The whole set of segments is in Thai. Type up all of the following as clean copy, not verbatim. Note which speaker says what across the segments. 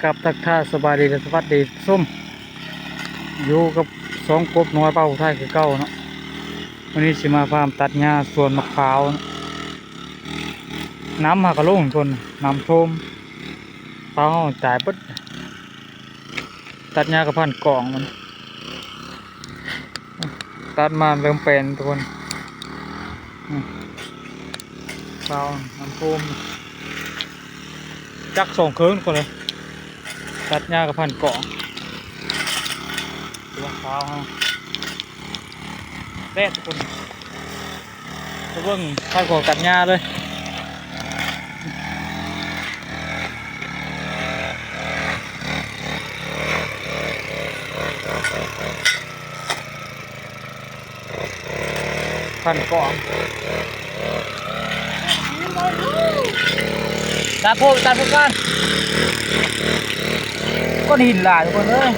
Speaker 1: กับทักทายสบายดีและสวัสดีส้มอยู่กับสองกบน้อยเป้าไทยคือเก้าเนาะวันนี้สิมาฟาร์มตัดหญ้าสวนมะพร้าวเนาะน้ำมากระลุ่งคนน้ำท่วมเป้าจ่ายปึ๊ดตัดหญ้ากระพันกล่องมันตัดมาเริ่มเป็นทุกคนเป้าน้ำท่วมจักส่งคืนคนเลยตัดหญ้ากระพันกล่องตัวเท้าแรกทุกคนจะเบิ่งข้าวของตัดหญ้าเลยพันกล่องตัดพวกกันก็หินหลายทุกคนเลย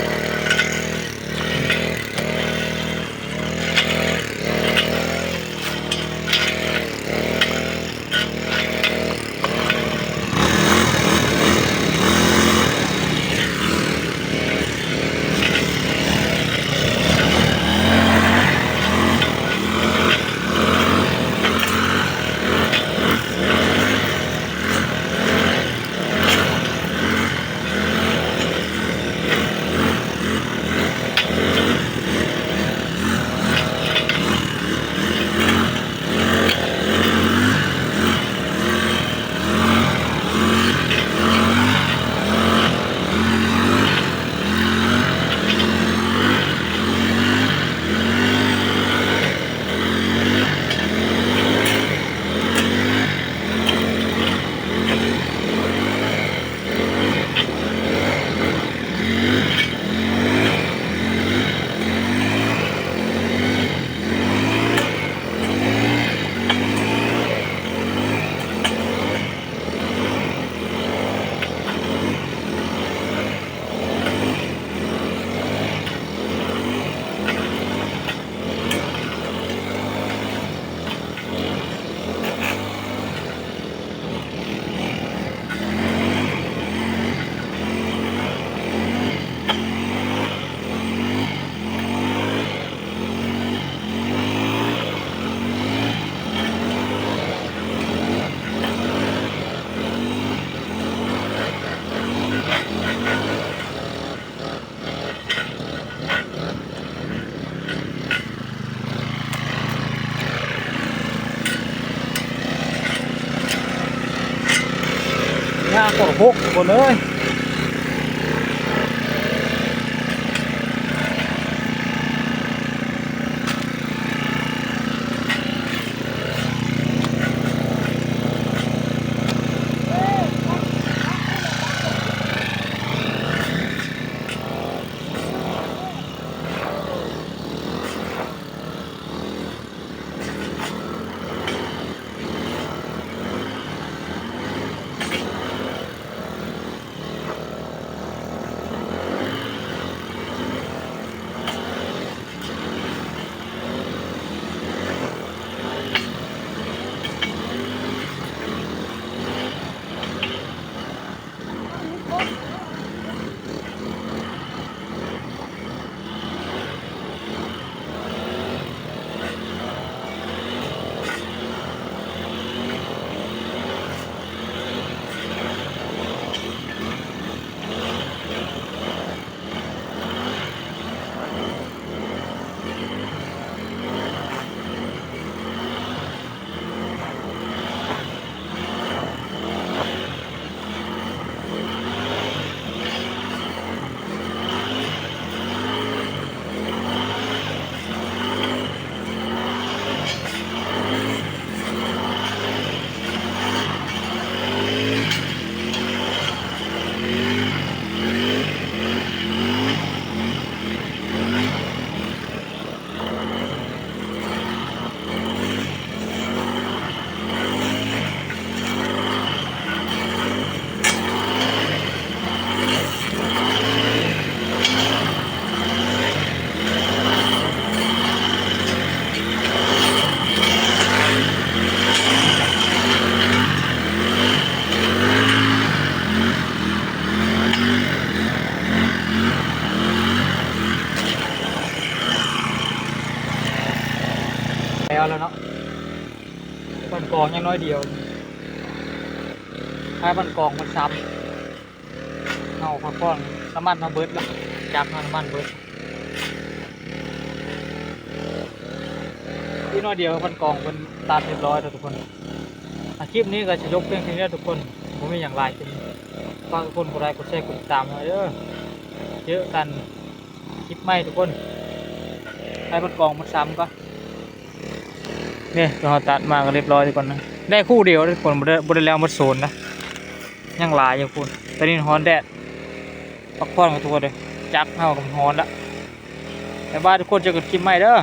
Speaker 1: หญ้ากดหกทุกคนเลย แล้วเนาะบันกองยังน้อยเดียวถ้าบันกองมันซ้ำเอาพักผ่อนน้ำมันมาเบิดแล้วจับน้ำมันเบิดที่น้อยเดียวบันกองมันตัดเรียบร้อยแล้วทุกคนคลิปนี้ก็จะยกเพียงแค่นี้ทุกคนผมไม่อย่างไรเป็นฝากทุกคนกดไลค์กดแชร์กดติดตามเลยเยอะกันคลิปใหม่ทุกคนให้บันกองมันซ้ำก็เนี่ยเราตัดมาก็เรียบร้อยทุกคนนะได้คู่เดียวทุกคนบริแล้วหมดโซนนะยังหลายอยู่คุณตอนนี้ฮอนแดดพักผ่อนกับทุกคนเลยจักเข้ากับฮอนละแต่บ้านทุกคนเจอกันคลิปใหม่เด้อ